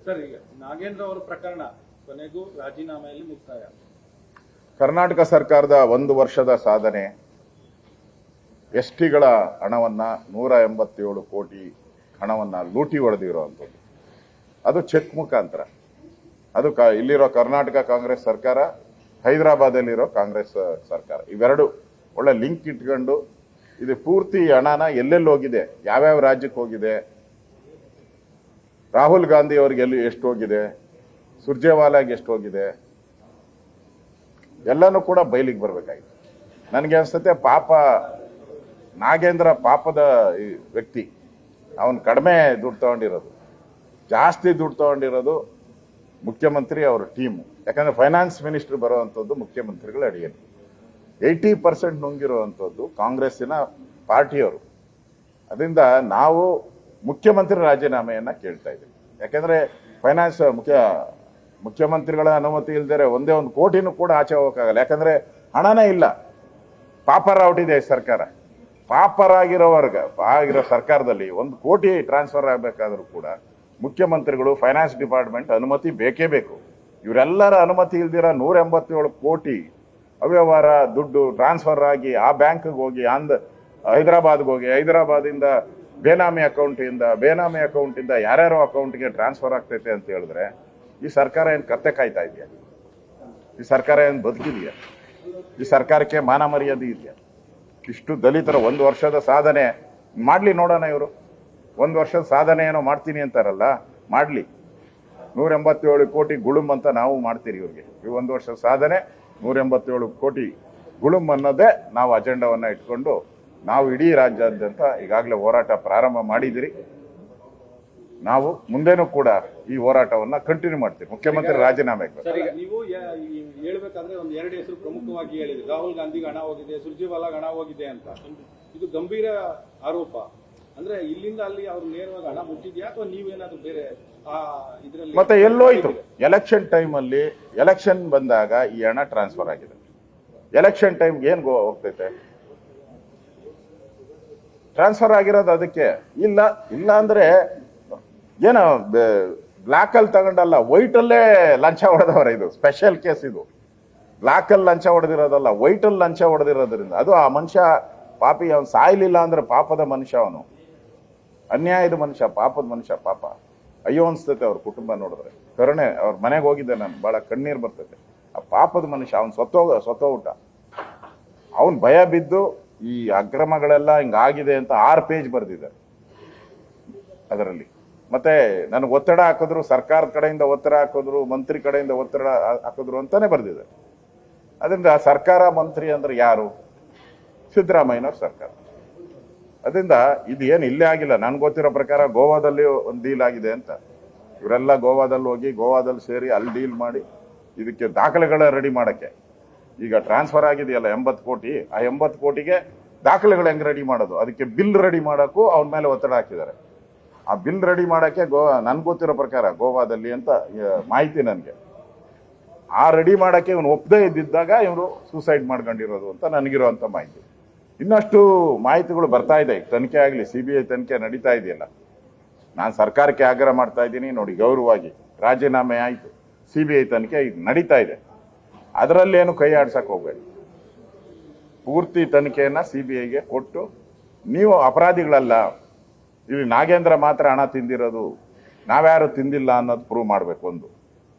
Sir, ಈಗ ನಾಗೇಂದ್ರ ಅವರ ಪ್ರಕರಣ ಕೊನೆಗೂ ರಾಜೀನಾಮೆಯಲ್ಲಿ ಮುಕ್ತಾಯ. ಕರ್ನಾಟಕ ಸರ್ಕಾರದ 1 ವರ್ಷದ ಸಾಧನೆ, ಎಸ್ಟಿಗಳ ಹಣವನ್ನ 187 ಕೋಟಿ ಹಣವನ್ನ ಲೂಟಿ ಹೊಡೆದಿರುವಂಥದ್ದು. ಅದು ಚೆಕ್ ಮುಖಾಂತರ. ಅದು ಇಲ್ಲಿರೋ ಕರ್ನಾಟಕ ಕಾಂಗ್ರೆಸ್ ಸರ್ಕಾರ, ಹೈದರಾಬಾದಲ್ಲಿರೋ ಕಾಂಗ್ರೆಸ್ ಸರ್ಕಾರ, ಇವೆರಡು ಒಳ್ಳೆ ಲಿಂಕ್ ಇಟ್ಕೊಂಡು ಇದು ಪೂರ್ತಿ ಹಣನ ಎಲ್ಲೆಲ್ಲಿ ಹೋಗಿದೆ, ಯಾವ್ಯಾವ ರಾಜ್ಯಕ್ಕೆ ಹೋಗಿದೆ, ರಾಹುಲ್ ಗಾಂಧಿ ಅವರಿಗೆ ಎಷ್ಟು ಹೋಗಿದೆ, ಸುರ್ಜೇವಾಲಾಗೆ ಎಷ್ಟು ಹೋಗಿದೆ, ಎಲ್ಲನೂ ಕೂಡ ಬಯಲಿಗೆ ಬರಬೇಕಾಗಿತ್ತು. ನನಗೆ ಅನ್ಸುತ್ತೆ ಪಾಪ ನಾಗೇಂದ್ರ ಪಾಪದ ವ್ಯಕ್ತಿ. ಅವನು ಕಡಿಮೆ ದುಡ್ಡು ತಗೊಂಡಿರೋದು, ಜಾಸ್ತಿ ದುಡ್ಡು ತಗೊಂಡಿರೋದು ಮುಖ್ಯಮಂತ್ರಿ ಅವರ ಟೀಮು. ಯಾಕಂದ್ರೆ ಫೈನಾನ್ಸ್ ಮಿನಿಸ್ಟರ್ ಬರುವಂಥದ್ದು ಮುಖ್ಯಮಂತ್ರಿಗಳ ಅಡಿಯಲ್ಲಿ 80% ನುಂಗಿರುವಂಥದ್ದು ಕಾಂಗ್ರೆಸ್ಸಿನ ಪಾರ್ಟಿಯವರು. ಅದರಿಂದ ನಾವು ಮುಖ್ಯಮಂತ್ರಿ ರಾಜೀನಾಮೆಯನ್ನ ಕೇಳ್ತಾ ಇದ್ದೀವಿ. ಯಾಕಂದ್ರೆ ಫೈನಾನ್ಸ್ ಮುಖ್ಯಮಂತ್ರಿಗಳ ಅನುಮತಿ ಇಲ್ದರೆ ಒಂದೇ 1 ಕೋಟಿನೂ ಕೂಡ ಆಚೆ ಹೋಗಕ್ಕಾಗಲ್ಲ. ಯಾಕಂದ್ರೆ ಹಣನೇ ಇಲ್ಲ. ಪಾಪರಾಗ್ಬಿಟ್ಟಿದೆ ಸರ್ಕಾರ. ಆಗಿರೋ ಸರ್ಕಾರದಲ್ಲಿ 1 ಕೋಟಿ ಟ್ರಾನ್ಸ್ಫರ್ ಆಗಬೇಕಾದ್ರೂ ಕೂಡ ಮುಖ್ಯಮಂತ್ರಿಗಳು, ಫೈನಾನ್ಸ್ ಡಿಪಾರ್ಟ್ಮೆಂಟ್ ಅನುಮತಿ ಬೇಕೇ ಬೇಕು. ಇವರೆಲ್ಲರ ಅನುಮತಿ ಇಲ್ದಿರ 187 ಕೋಟಿ ಅವ್ಯವಹಾರ ದುಡ್ಡು ಟ್ರಾನ್ಸ್ಫರ್ ಆಗಿ ಆ ಬ್ಯಾಂಕ್ಗೆ ಹೋಗಿ ಹೈದರಾಬಾದ್ಗೆ ಹೋಗಿ, ಹೈದರಾಬಾದಿಂದ ಬೇನಾಮಿ ಅಕೌಂಟಿಂದ ಯಾರ್ಯಾರೋ ಅಕೌಂಟ್ಗೆ ಟ್ರಾನ್ಸ್ಫರ್ ಆಗ್ತೈತೆ ಅಂತ ಹೇಳಿದ್ರೆ ಈ ಸರ್ಕಾರ ಏನು ಕತ್ತೆ ಕಾಯ್ತಾ ಇದೆಯಾ? ಈ ಸರ್ಕಾರ ಏನು ಬದುಕಿದೆಯಾ? ಈ ಸರ್ಕಾರಕ್ಕೆ ಮಾನ ಮರ್ಯಾದೆ ಇದೆಯಾ? ಇಷ್ಟು ದಲಿತರ 1 ವರ್ಷದ ಸಾಧನೆ ಮಾಡ್ಲಿ ನೋಡೋಣ. ಇವರು 1 ವರ್ಷದ ಸಾಧನೆ ಏನೋ ಮಾಡ್ತೀನಿ ಅಂತಾರಲ್ಲ, ಮಾಡ್ಲಿ. 187 ಕೋಟಿ ಗುಳುಮ್ ಅಂತ ನಾವು ಮಾಡ್ತೀರಿ ಇವ್ರಿಗೆ. ಈ 1 ವರ್ಷದ ಸಾಧನೆ 187 ಕೋಟಿ ಗುಳುಮ್ ಅನ್ನೋದೇ ನಾವು ಅಜೆಂಡಾವನ್ನ ಇಟ್ಕೊಂಡು ನಾವು ಇಡೀ ರಾಜ್ಯಾದ್ಯಂತ ಈಗಾಗಲೇ ಹೋರಾಟ ಪ್ರಾರಂಭ ಮಾಡಿದಿರಿ. ನಾವು ಮುಂದೇನೂ ಕೂಡ ಈ ಹೋರಾಟವನ್ನ ಕಂಟಿನ್ಯೂ ಮಾಡ್ತೀವಿ. ಮುಖ್ಯಮಂತ್ರಿ ರಾಜೀನಾಮೆ ನೀವು ಹೇಳ್ಬೇಕಾದ್ರೆ 2 ಹೆಸರು ಪ್ರಮುಖವಾಗಿ ಹೇಳಿದ್ರಿ. ರಾಹುಲ್ ಗಾಂಧಿಗೆ ಹಣ ಹೋಗಿದೆ, ಸುರ್ಜೇವಾಲಾಗೆ ಹಣ ಹೋಗಿದೆ ಅಂತ. ಇದು ಗಂಭೀರ ಆರೋಪ. ಅಂದ್ರೆ ಇಲ್ಲಿಂದ ಅಲ್ಲಿ ಅವ್ರು ನೇರವಾಗಿ ಹಣ ಮುಟ್ಟಿದ್ಯಾ ಅಥವಾ ನೀವೇನಾದ್ರೂ ಬೇರೆ ಇದರಲ್ಲಿ? ಮತ್ತೆ ಎಲ್ಲೋಯ್ತು? ಎಲೆಕ್ಷನ್ ಟೈಮಲ್ಲಿ ಎಲೆಕ್ಷನ್ ಬಂದಾಗ ಈ ಹಣ ಟ್ರಾನ್ಸ್ಫರ್ ಆಗಿದೆ. ಎಲೆಕ್ಷನ್ ಟೈಮ್ಗೆ ಏನ್ ಹೋಗ್ತೈತೆ? ಟ್ರಾನ್ಸ್ಫರ್ ಆಗಿರೋದು ಅದಕ್ಕೆ. ಇಲ್ಲ ಅಂದ್ರೆ ಏನೋ ಬ್ಲಾಕ್ ಅಲ್ಲಿ ತಗೊಂಡಲ್ಲ, ವೈಟ್ ಅಲ್ಲೇ ಲಂಚ ಹೊಡೆದವರ. ಇದು ಸ್ಪೆಷಲ್ ಕೇಸ್. ಇದು ಬ್ಲಾಕ್ ಅಲ್ಲಿ ಲಂಚ ಹೊಡೆದಿರೋದಲ್ಲ, ವೈಟ್ ಅಲ್ಲಿ ಲಂಚ ಹೊಡೆದಿರೋದ್ರಿಂದ ಅದು ಆ ಮನುಷ್ಯ ಪಾಪಿ. ಅವನು ಸಾಯ್ಲಿಲ್ಲ ಅಂದ್ರೆ ಪಾಪದ ಮನುಷ್ಯ, ಅವನು ಅನ್ಯಾಯದ ಮನುಷ್ಯ, ಪಾಪದ ಮನುಷ್ಯ. ಪಾಪ ಅಯ್ಯೋ ಅನ್ಸ್ತೈತೆ ಅವ್ರ ಕುಟುಂಬ ನೋಡಿದ್ರೆ. ಕರುಣೆ. ಅವ್ರ ಮನೆಗೆ ಹೋಗಿದ್ದೆ ನಾನು, ಬಹಳ ಕಣ್ಣೀರ್ ಬರ್ತೈತೆ. ಆ ಪಾಪದ ಮನುಷ್ಯ ಅವನು ಸತ್ತೋಗ್ಬಿಟ್ಟ. ಅವನ್ ಭಯ ಬಿದ್ದು ಈ ಅಕ್ರಮಗಳೆಲ್ಲ ಹಿಂಗಾಗಿದೆ ಅಂತ 6 ಪೇಜ್ ಬರೆದಿದ್ದಾರೆ ಅದರಲ್ಲಿ. ಮತ್ತೆ ನನಗೆ ಒತ್ತಡ ಹಾಕಿದ್ರು, ಸರ್ಕಾರದ ಕಡೆಯಿಂದ ಒತ್ತಡ ಹಾಕಿದ್ರು, ಮಂತ್ರಿ ಕಡೆಯಿಂದ ಒತ್ತಡ ಹಾಕಿದ್ರು ಅಂತಾನೆ ಬರೆದಿದ್ದಾರೆ. ಅದರಿಂದ ಸರ್ಕಾರ ಮಂತ್ರಿ ಅಂದ್ರೆ ಯಾರು? ಸಿದ್ದರಾಮಯ್ಯನವ್ರ ಸರ್ಕಾರ. ಅದರಿಂದ ಇದು ಏನು ಇಲ್ಲೇ ಆಗಿಲ್ಲ. ನನ್ಗೆ ಗೊತ್ತಿರೋ ಪ್ರಕಾರ ಗೋವಾದಲ್ಲಿ ಒಂದು ಡೀಲ್ ಆಗಿದೆ ಅಂತ. ಇವರೆಲ್ಲ ಗೋವಾದಲ್ಲಿ ಹೋಗಿ ಗೋವಾದಲ್ಲಿ ಸೇರಿ ಅಲ್ಲಿ ಡೀಲ್ ಮಾಡಿ ಇದಕ್ಕೆ ದಾಖಲೆಗಳ ರೆಡಿ ಮಾಡಕ್ಕೆ. ಈಗ ಟ್ರಾನ್ಸ್ಫರ್ ಆಗಿದೆಯಲ್ಲ 80 ಕೋಟಿ, ಆ 80 ಕೋಟಿಗೆ ದಾಖಲೆಗಳು ಹೆಂಗ್ ರೆಡಿ ಮಾಡೋದು, ಅದಕ್ಕೆ ಬಿಲ್ ರೆಡಿ ಮಾಡೋಕ್ಕೂ ಅವನ ಮೇಲೆ ಒತ್ತಡ ಹಾಕಿದ್ದಾರೆ. ಆ ಬಿಲ್ ರೆಡಿ ಮಾಡಕ್ಕೆ ನನ್ಗೆ ಗೊತ್ತಿರೋ ಪ್ರಕಾರ ಗೋವಾದಲ್ಲಿ ಅಂತ ಮಾಹಿತಿ ನನಗೆ. ಆ ರೆಡಿ ಮಾಡಕ್ಕೆ ಇವನು ಒಪ್ಪದೇ ಇದ್ದಿದ್ದಾಗ ಇವರು ಸೂಸೈಡ್ ಮಾಡ್ಕೊಂಡಿರೋದು ಅಂತ ನನಗಿರುವಂತ ಮಾಹಿತಿ. ಇನ್ನಷ್ಟು ಮಾಹಿತಿಗಳು ಬರ್ತಾ ಇದೆ. ತನಿಖೆ ಆಗಲಿ, CBI ತನಿಖೆ ನಡೀತಾ ಇದೆಯಲ್ಲ. ನಾನು ಸರ್ಕಾರಕ್ಕೆ ಆಗ್ರಹ ಮಾಡ್ತಾ ಇದ್ದೀನಿ, ನೋಡಿ ಗೌರವವಾಗಿ ರಾಜೀನಾಮೆ ಆಯಿತು, CBI ತನಿಖೆ ಈಗ ನಡೀತಾ ಇದೆ. ಅದರಲ್ಲೇನು ಕೈ ಆಡ್ಸಕ್ ಹೋಗ್ಬೇಡಿ. ಪೂರ್ತಿ ತನಿಖೆಯನ್ನ CBIಗೆ ಕೊಟ್ಟು, ನೀವು ಅಪರಾಧಿಗಳಲ್ಲ, ಇಲ್ಲಿ ನಾಗೇಂದ್ರ ಮಾತ್ರ ಹಣ ತಿಂದಿರೋದು, ನಾವ್ಯಾರು ತಿಂದಿಲ್ಲ ಅನ್ನೋದು ಪ್ರೂವ್ ಮಾಡ್ಬೇಕು. ಒಂದು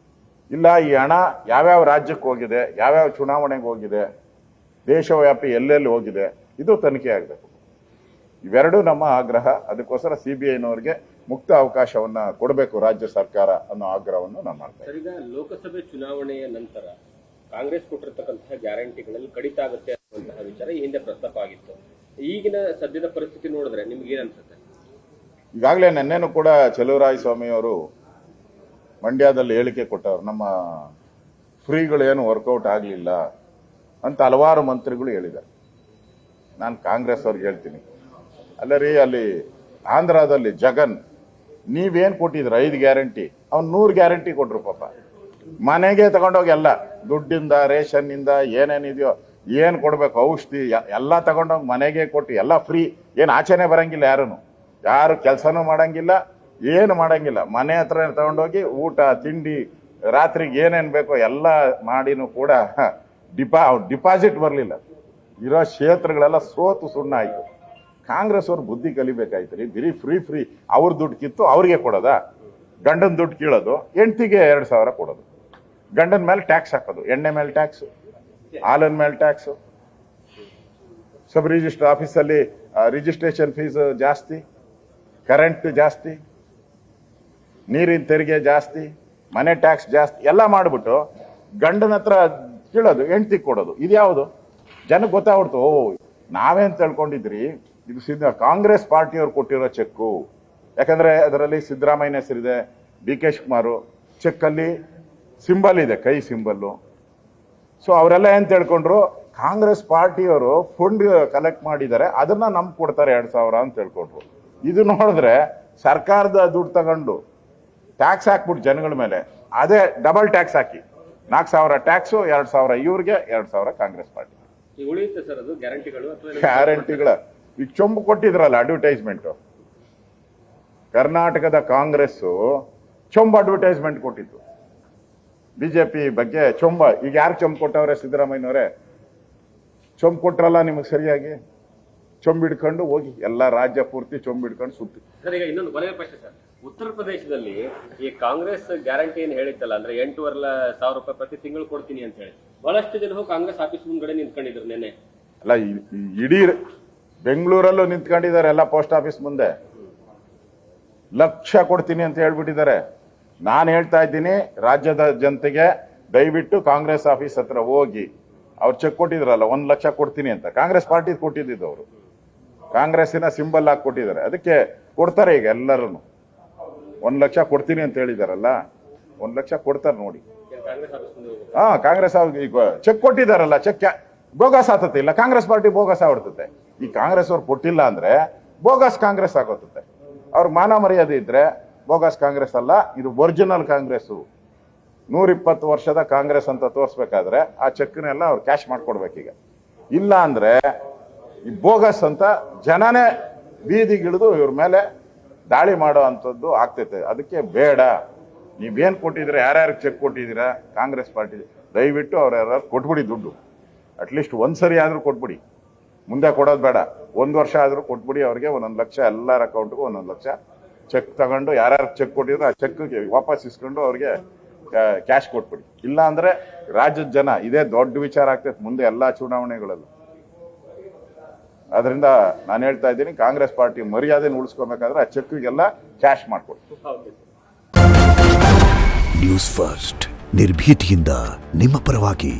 ಇಲ್ಲ, ಈ ಹಣ ಯಾವ್ಯಾವ ರಾಜ್ಯಕ್ಕೆ ಹೋಗಿದೆ, ಯಾವ್ಯಾವ ಚುನಾವಣೆಗೆ ಹೋಗಿದೆ, ದೇಶವ್ಯಾಪಿ ಎಲ್ಲೆಲ್ಲಿ ಹೋಗಿದೆ, ಇದು ತನಿಖೆ ಆಗಬೇಕು. ಇವೆರಡೂ ನಮ್ಮ ಆಗ್ರಹ. ಅದಕ್ಕೋಸ್ಕರ CBIನವರಿಗೆ ಮುಕ್ತ ಅವಕಾಶವನ್ನ ಕೊಡಬೇಕು ರಾಜ್ಯ ಸರ್ಕಾರ ಅನ್ನೋ ಆಗ್ರಹವನ್ನು ನಾನು ಮಾಡ್ತೇನೆ. ಈಗ ಲೋಕಸಭೆ ಚುನಾವಣೆಯ ನಂತರ ಕಾಂಗ್ರೆಸ್ ಕೊಟ್ಟಿರ್ತಕ್ಕಂತಹ ಗ್ಯಾರಂಟಿಗಳಲ್ಲಿ ಕಡಿತ ಆಗುತ್ತೆ ಅನ್ನುವಂತಹ ವಿಚಾರ ಈ ಹಿಂದೆ ಪ್ರಸ್ತಾಪ ಆಗಿತ್ತು. ಈಗಿನ ಸದ್ಯದ ಪರಿಸ್ಥಿತಿ ನೋಡಿದ್ರೆ ನಿಮ್ಗೆ ಏನ್ ಅನ್ಸುತ್ತೆ? ಈಗಾಗಲೇ ನೆನ್ನೆನೂ ಕೂಡ ಚಲುವರಾಯಸ್ವಾಮಿ ಅವರು ಮಂಡ್ಯದಲ್ಲಿ ಹೇಳಿಕೆ ಕೊಟ್ಟವರು, ನಮ್ಮ ಫ್ರೀಗಳೇನು ವರ್ಕೌಟ್ ಆಗಲಿಲ್ಲ ಅಂತ ಹಲವಾರು ಮಂತ್ರಿಗಳು ಹೇಳಿದ್ದಾರೆ. ನಾನು ಕಾಂಗ್ರೆಸ್ ಅವ್ರಿಗೆ ಹೇಳ್ತೀನಿ, ಅಲ್ಲರಿ ಅಲ್ಲಿ ಆಂಧ್ರದಲ್ಲಿ ಜಗನ್ ನೀವೇನ್ ಕೊಟ್ಟಿದ್ರ 5 ಗ್ಯಾರಂಟಿ, ಅವ್ನು 100 ಗ್ಯಾರಂಟಿ ಕೊಟ್ರು. ಪಾಪ ಮನೆಗೆ ತಗೊಂಡೋಗಿ ಎಲ್ಲ ದುಡ್ಡಿಂದ, ರೇಷನ್ ಇಂದ ಏನೇನಿದೆಯೋ ಏನ್ ಕೊಡ್ಬೇಕು, ಔಷಧಿ ಎಲ್ಲ ತಗೊಂಡೋಗಿ ಮನೆಗೆ ಕೊಟ್ಟು ಎಲ್ಲ ಫ್ರೀ. ಏನ್ ಆಚೆನೆ ಬರಂಗಿಲ್ಲ, ಯಾರು ಕೆಲಸನೂ ಮಾಡಂಗಿಲ್ಲ, ಏನು ಮಾಡಂಗಿಲ್ಲ. ಮನೆ ಹತ್ರ ತಗೊಂಡೋಗಿ ಊಟ ತಿಂಡಿ ರಾತ್ರಿಗೆ ಏನೇನು ಬೇಕೋ ಎಲ್ಲ ಮಾಡಿನೂ ಕೂಡ ಡಿಪಾಸಿಟ್ ಬರಲಿಲ್ಲ. ಇರೋ ಕ್ಷೇತ್ರಗಳೆಲ್ಲ ಸೋತು ಸುಣ್ಣ ಆಯಿತು. ಕಾಂಗ್ರೆಸ್ ಅವ್ರು ಬುದ್ಧಿ ಕಲಿಬೇಕಾಯ್ತು ರೀ. ಬರೀ ಫ್ರೀ ಅವ್ರ ದುಡ್ಡು ಕಿತ್ತು ಅವ್ರಿಗೆ ಕೊಡೋದಾ? ಗಂಡನ ದುಡ್ಡು ಕೀಳೋದು, ಹೆಂಡ್ತಿಗೆ 2,000 ಕೊಡೋದು, ಗಂಡನ ಮೇಲೆ ಟ್ಯಾಕ್ಸ್ ಹಾಕೋದು, ಎಣ್ಣೆ ಮೇಲೆ ಟ್ಯಾಕ್ಸು, ಹಾಲಿನ ಮೇಲೆ ಟ್ಯಾಕ್ಸು, ಸಬ್ ರಿಜಿಸ್ಟರ್ ಆಫೀಸಲ್ಲಿ ರಿಜಿಸ್ಟ್ರೇಷನ್ ಫೀಸ್ ಜಾಸ್ತಿ, ಕರೆಂಟ್ ಜಾಸ್ತಿ, ನೀರಿನ ತೆರಿಗೆ ಜಾಸ್ತಿ, ಮನೆ ಟ್ಯಾಕ್ಸ್ ಜಾಸ್ತಿ ಎಲ್ಲ ಮಾಡಿಬಿಟ್ಟು ಗಂಡನ ಹತ್ರ ಕೀಳೋದು, ಹೆಂಡ್ತಿಗೆ ಕೊಡೋದು. ಇದ್ಯಾವುದು ಜನಕ್ಕೆ ಗೊತ್ತಾಗ್ಬಿಡ್ತು. ಓ, ನಾವೇನ್ ತಿಳ್ಕೊಂಡಿದ್ರಿ ಇದು ಕಾಂಗ್ರೆಸ್ ಪಾರ್ಟಿಯವ್ರು ಕೊಟ್ಟಿರೋ ಚೆಕ್ಕು. ಯಾಕಂದ್ರೆ ಅದರಲ್ಲಿ ಸಿದ್ದರಾಮಯ್ಯ ಹೆಸರಿದೆ, ಡಿ ಕೆ ಶಿವಕುಮಾರ್ ಚೆಕ್ಕಲ್ಲಿ ಸಿಂಬಲ್ ಇದೆ, ಕೈ ಸಿಂಬಲ್ಲು. ಸೊ ಅವರೆಲ್ಲ ಏನ್ ತಿಳ್ಕೊಂಡ್ರು, ಕಾಂಗ್ರೆಸ್ ಪಾರ್ಟಿಯವರು ಫಂಡ್ ಕಲೆಕ್ಟ್ ಮಾಡಿದ್ದಾರೆ, ಅದನ್ನ ನಮ್ಗೆ ಕೊಡ್ತಾರೆ 2,000 ಅಂತ ತಿಳ್ಕೊಂಡ್ರು. ಇದು ನೋಡಿದ್ರೆ ಸರ್ಕಾರದ ದುಡ್ಡು ತಗೊಂಡು ಟ್ಯಾಕ್ಸ್ ಹಾಕ್ಬಿಟ್ಟು ಜನಗಳ ಮೇಲೆ, ಅದೇ ಡಬಲ್ ಟ್ಯಾಕ್ಸ್ ಹಾಕಿ 4,000 ಟ್ಯಾಕ್ಸು, 2,000 ಇವ್ರಿಗೆ, 2,000 ಕಾಂಗ್ರೆಸ್ ಪಾರ್ಟಿ. ಉಳಿಯುತ್ತೆ ಸರ್ ಅದು ಗ್ಯಾರಂಟಿಗಳು ಅಥವಾ ಗ್ಯಾರಂಟಿಗಳ ಈಗ ಚೊಂಬು ಕೊಟ್ಟಿದ್ರಲ್ಲ ಅಡ್ವರ್ಟೈಸ್ಮೆಂಟ್, ಕರ್ನಾಟಕದ ಕಾಂಗ್ರೆಸ್ ಚೊಂಬು ಅಡ್ವರ್ಟೈಸ್ಮೆಂಟ್ ಕೊಟ್ಟಿತ್ತು ಬಿಜೆಪಿ ಬಗ್ಗೆ. ಚೊಂಬ ಈಗ ಯಾರು ಚೊಂಬು ಕೊಟ್ಟವ್ರೆ? ಸಿದ್ದರಾಮಯ್ಯನವರೇ ಚೊಂಬು ಕೊಟ್ರಲ್ಲ ನಿಮಗೆ ಸರಿಯಾಗಿ. ಚೊಂಬು ಹಿಡ್ಕೊಂಡು ಹೋಗಿ ಎಲ್ಲ ರಾಜ್ಯ ಪೂರ್ತಿ ಚೊಂಬು ಹಿಡ್ಕೊಂಡು ಸುತ್ತಿ. ಸರ್, ಈಗ ಇನ್ನೊಂದು ಕೊನೆಯ ಪ್ರಶ್ನೆ ಸರ್. ಉತ್ತರ ಪ್ರದೇಶದಲ್ಲಿ ಈ ಕಾಂಗ್ರೆಸ್ ಗ್ಯಾರಂಟಿ ಏನ್ ಹೇಳಿತ್ತಲ್ಲ, ಅಂದ್ರೆ 8,500 ರೂಪಾಯಿ ಪ್ರತಿ ತಿಂಗಳು ಕೊಡ್ತೀನಿ ಅಂತ ಹೇಳಿ ಬಹಳಷ್ಟು ಜನ ಕಾಂಗ್ರೆಸ್ ಆಫೀಸ್ ಮುಂದ್ಗಡೆ ನಿಂತ್ಕೊಂಡಿದ್ರು ನೆನ್ನೆ. ಅಲ್ಲ, ಇಡೀ ಬೆಂಗಳೂರಲ್ಲೂ ನಿಂತ್ಕೊಂಡಿದ್ದಾರೆ ಎಲ್ಲ ಪೋಸ್ಟ್ ಆಫೀಸ್ ಮುಂದೆ. ಲಕ್ಷ ಕೊಡ್ತೀನಿ ಅಂತ ಹೇಳ್ಬಿಟ್ಟಿದ್ದಾರೆ. ನಾನು ಹೇಳ್ತಾ ಇದ್ದೀನಿ ರಾಜ್ಯದ ಜನತೆಗೆ, ದಯವಿಟ್ಟು ಕಾಂಗ್ರೆಸ್ ಆಫೀಸ್ ಹತ್ರ ಹೋಗಿ, ಅವ್ರು ಚೆಕ್ ಕೊಟ್ಟಿದ್ರಲ್ಲ 1 ಲಕ್ಷ ಕೊಡ್ತೀನಿ ಅಂತ, ಕಾಂಗ್ರೆಸ್ ಪಾರ್ಟಿ ಕೊಟ್ಟಿದ್ದು ಅವರು, ಕಾಂಗ್ರೆಸ್ಸಿನ ಸಿಂಬಲ್ ಹಾಕಿ ಕೊಟ್ಟಿದ್ದಾರೆ. ಅದಕ್ಕೆ ಕೊಡ್ತಾರೆ ಈಗ ಎಲ್ಲರೂ. 1 ಲಕ್ಷ ಕೊಡ್ತೀನಿ ಅಂತ ಹೇಳಿದಾರಲ್ಲ, 1 ಲಕ್ಷ ಕೊಡ್ತಾರೆ ನೋಡಿ. ಕಾಂಗ್ರೆಸ್ ಆಫೀಸ್ ಮುಂದೆ ಕಾಂಗ್ರೆಸ್ ಈಗ ಚೆಕ್ ಕೊಟ್ಟಿದ್ದಾರಲ್ಲ, ಚೆಕ್ ಬೋಗಸ್ ಆತತೆ ಇಲ್ಲ, ಕಾಂಗ್ರೆಸ್ ಪಾರ್ಟಿ ಬೋಗಸ್ ಆಗ್ಬಿಡ್ತದೆ. ಈ ಕಾಂಗ್ರೆಸ್ ಅವ್ರು ಕೊಟ್ಟಿಲ್ಲ ಅಂದ್ರೆ ಬೋಗಸ್ ಕಾಂಗ್ರೆಸ್ ಆಗೋತದೆ. ಅವ್ರ ಮಾನ ಮರ್ಯಾದೆ ಇದ್ರೆ ಬೋಗಸ್ ಕಾಂಗ್ರೆಸ್ ಅಲ್ಲ, ಇದು ಒರಿಜಿನಲ್ ಕಾಂಗ್ರೆಸ್. 120 ವರ್ಷದ ಕಾಂಗ್ರೆಸ್ ಅಂತ ತೋರಿಸ್ಬೇಕಾದ್ರೆ ಆ ಚೆಕ್ನೆಲ್ಲ ಅವ್ರು ಕ್ಯಾಶ್ ಮಾಡ್ಕೊಡ್ಬೇಕೀಗ. ಇಲ್ಲ ಅಂದ್ರೆ ಈ ಬೋಗಸ್ ಅಂತ ಜನನೇ ಬೀದಿಗಿಳಿದು ಇವ್ರ ಮೇಲೆ ದಾಳಿ ಮಾಡೋ ಅಂಥದ್ದು ಆಗ್ತೈತೆ. ಅದಕ್ಕೆ ಬೇಡ. ನೀವೇನ್ ಕೊಟ್ಟಿದ್ರೆ, ಯಾರ್ಯಾರು ಚೆಕ್ ಕೊಟ್ಟಿದ್ದೀರಾ ಕಾಂಗ್ರೆಸ್ ಪಾರ್ಟಿ, ದಯವಿಟ್ಟು ಅವ್ರ ಯಾರು ಕೊಟ್ಬಿಡಿ ದುಡ್ಡು. ಅಟ್ಲೀಸ್ಟ್ ಒಂದ್ಸರಿ ಆದ್ರೂ ಕೊಟ್ಬಿಡಿ, ಮುಂದೆ ಕೊಡೋದು ಬೇಡ. 1 ವರ್ಷ ಆದ್ರೂ ಕೊಟ್ಬಿಡಿ ಅವ್ರಿಗೆ. 1 ಲಕ್ಷ ಎಲ್ಲರ ಅಕೌಂಟ್ಗೂ 1 ಲಕ್ಷ ಚೆಕ್ ತಗೊಂಡು, ಯಾರ್ಯಾರು ಚೆಕ್ ಕೊಟ್ಟಿದ್ರು ಆ ಚೆಕ್ಗೆ ವಾಪಸ್ ಇಸ್ಕೊಂಡು ಅವ್ರಿಗೆ ಕ್ಯಾಶ್ ಕೊಟ್ಬಿಡಿ. ಇಲ್ಲ ಅಂದ್ರೆ ರಾಜ್ಯದ ಜನ ಇದೇ ದೊಡ್ಡ ವಿಚಾರ ಆಗ್ತೈತೆ ಮುಂದೆ ಎಲ್ಲಾ ಚುನಾವಣೆಗಳಲ್ಲೂ. ಅದರಿಂದ ನಾನು ಹೇಳ್ತಾ ಇದ್ದೀನಿ, ಕಾಂಗ್ರೆಸ್ ಪಾರ್ಟಿ ಮರ್ಯಾದೆ ಉಳಿಸ್ಕೋಬೇಕಾದ್ರೆ ಆ ಚೆಕ್ಗೆಲ್ಲ ಕ್ಯಾಶ್ ಮಾಡ್ಕೊಡಿ. ನ್ಯೂಸ್ ಫಸ್ಟ್, ನಿರ್ಭೀತಿಯಿಂದ ನಿಮ್ಮ ಪರವಾಗಿ.